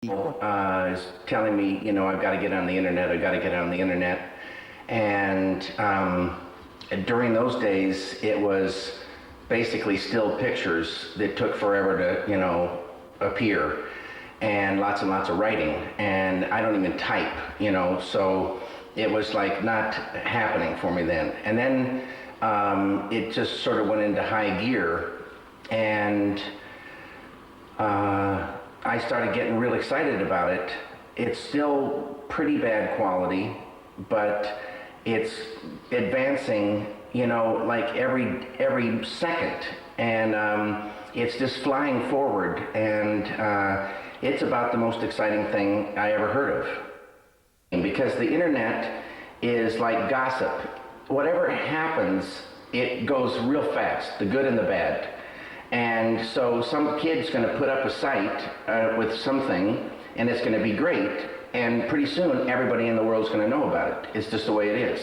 Is telling me, I've got to get on the internet, I've got to get on the internet. And during those days, it was basically still pictures that took forever to, appear, and lots of writing. And I don't even type, so it was like not happening for me then. And then it just sort of went into high gear, and I started getting real excited about it. It's still pretty bad quality, but it's advancing, like every second, and it's just flying forward, and it's about the most exciting thing I ever heard of. And because the internet is like gossip. Whatever happens, it goes real fast, the good and the bad. And so some kid's going to put up a site with something, and it's going to be great, and pretty soon everybody in the world's going to know about it. It's just the way it is.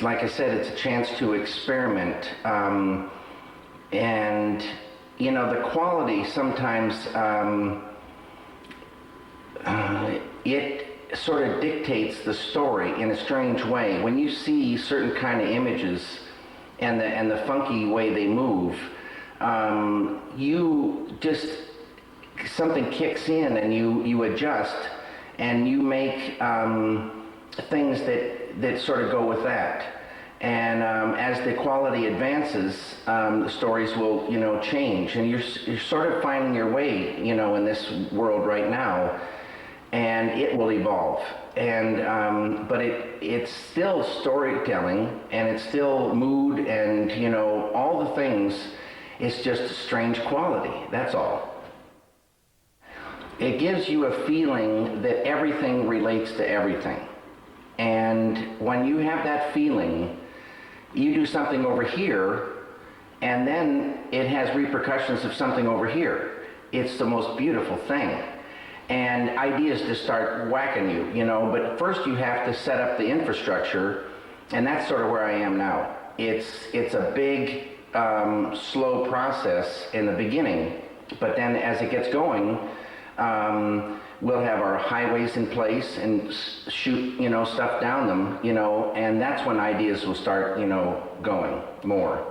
Like I said, it's a chance to experiment, and the quality sometimes it sort of dictates the story in a strange way. When you see certain kind of images and the funky way they move, you just, something kicks in, and you adjust, and you make things that sort of go with that. And as the quality advances, the stories will change, and you're sort of finding your way in this world right now, and it will evolve. And but it's still storytelling, and it's still mood, and all the things. It's just a strange quality, that's all. It gives you a feeling that everything relates to everything, and when you have that feeling, you do something over here, and then it has repercussions of something over here. It's the most beautiful thing. And ideas just start whacking you, but first you have to set up the infrastructure, and that's sort of where I am now. It's a big, slow process in the beginning, but then as it gets going, we'll have our highways in place and shoot, stuff down them, and that's when ideas will start, going more.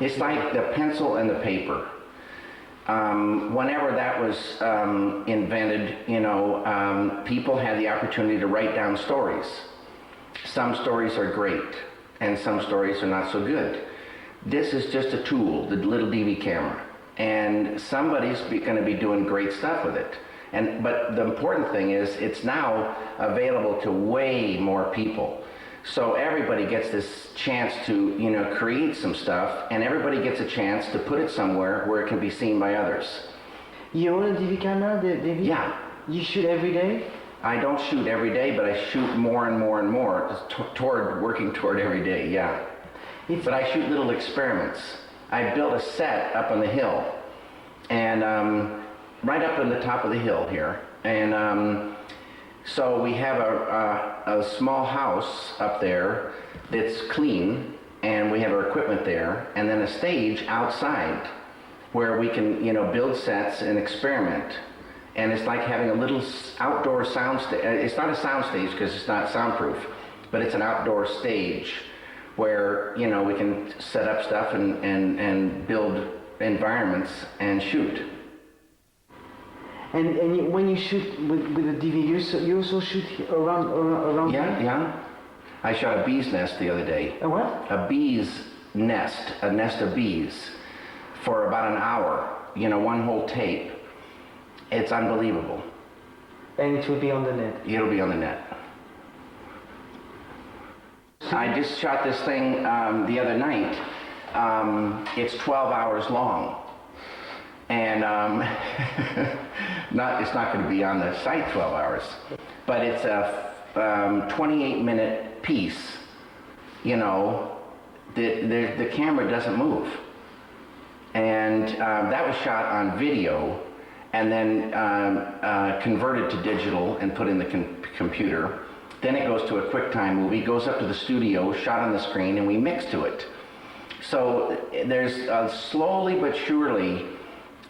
It's like the pencil and the paper. Whenever that was invented, people had the opportunity to write down stories. Some stories are great, and some stories are not so good. This is just a tool, the little DV camera, and somebody's going to be doing great stuff with it. But the important thing is, it's now available to way more people. So everybody gets this chance to, create some stuff, and everybody gets a chance to put it somewhere where it can be seen by others. You own a DV camera, David? Yeah. You shoot every day? I don't shoot every day, but I shoot more and more and more, working toward every day, yeah. But I shoot little experiments. I built a set up on the hill, and right up on the top of the hill here, and so we have a small house up there that's clean, and we have our equipment there, and then a stage outside where we can, build sets and experiment. And it's like having a little outdoor sound stage. It's not a sound stage because it's not soundproof, but it's an outdoor stage where, we can set up stuff and build environments and shoot. And when you shoot with the DV, you also shoot around Yeah, here? yeah. I shot a bee's nest the other day. A what? A bee's nest, a nest of bees, for about an hour. One whole tape. It's unbelievable. And it will be on the net? It'll be on the net. I just shot this thing the other night. It's 12 hours long. And it's not going to be on the site 12 hours, but it's a 28-minute piece. The camera doesn't move, and that was shot on video, and then converted to digital and put in the computer. Then it goes to a QuickTime movie, goes up to the studio, shot on the screen, and we mix to it. So there's slowly but surely,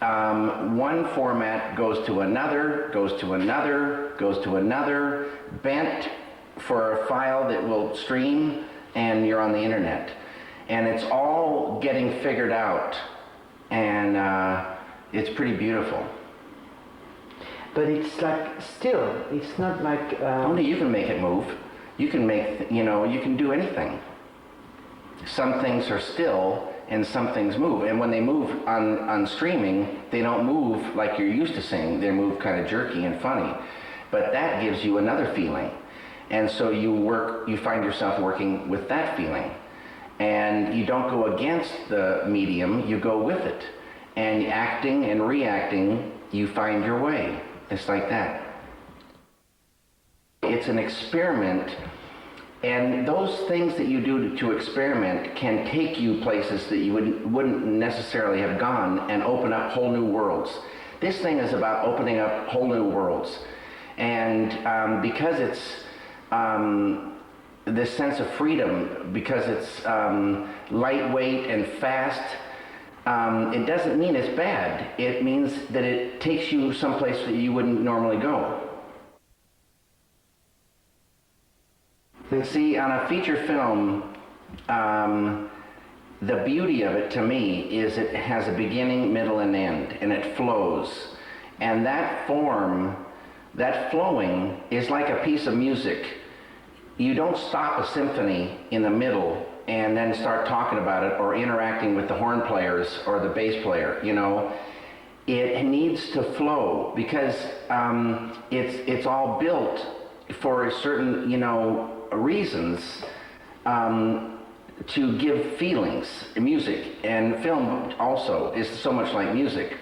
one format goes to another, goes to another, goes to another, bent for a file that will stream, and you're on the internet. And it's all getting figured out, and it's pretty beautiful. But it's like still, it's not like. Only you can make it move. You can make, you can do anything. Some things are still and some things move. And when they move on streaming, they don't move like you're used to seeing. They move kind of jerky and funny. But that gives you another feeling. And so you find yourself working with that feeling. And you don't go against the medium, you go with it. And acting and reacting, you find your way. It's like that. It's an experiment, and those things that you do to experiment can take you places that you wouldn't necessarily have gone and open up whole new worlds. This thing is about opening up whole new worlds. And because it's this sense of freedom, because it's lightweight and fast, it doesn't mean it's bad. It means that it takes you someplace that you wouldn't normally go. And see, on a feature film, the beauty of it to me is it has a beginning, middle, and end, and it flows. And that form, that flowing, is like a piece of music. You don't stop a symphony in the middle and then start talking about it or interacting with the horn players or the bass player, It needs to flow because it's all built for certain, reasons to give feelings. Music and film also is so much like music.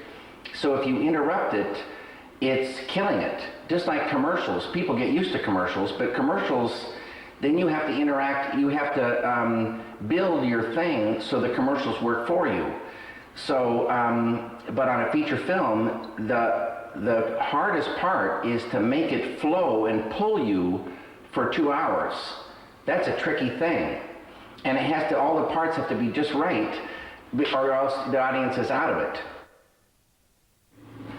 So if you interrupt it, it's killing it. Just like commercials. People get used to commercials, but commercials, then you have to interact, you have to build your thing so the commercials work for you. So, but on a feature film, the hardest part is to make it flow and pull you for 2 hours. That's a tricky thing. And it has to, all the parts have to be just right, or else the audience is out of it.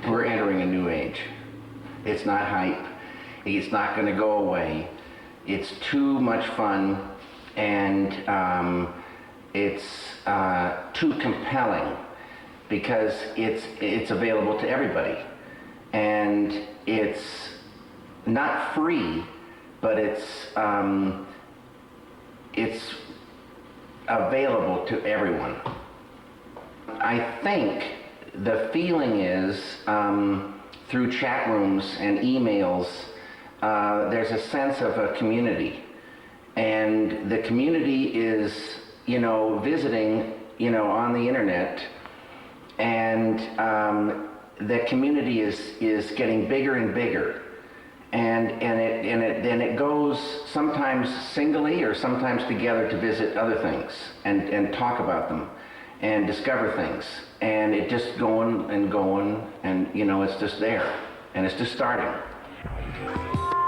We're entering a new age. It's not hype. It's not going to go away. It's too much fun, and it's too compelling because it's available to everybody. And it's not free, but it's available to everyone. I think the feeling is through chat rooms and emails, there's a sense of a community, and the community is, visiting, on the internet, and the community is getting bigger and bigger. And it goes sometimes singly or sometimes together to visit other things and talk about them and discover things. And it just going and going, and it's just there, and it's just starting.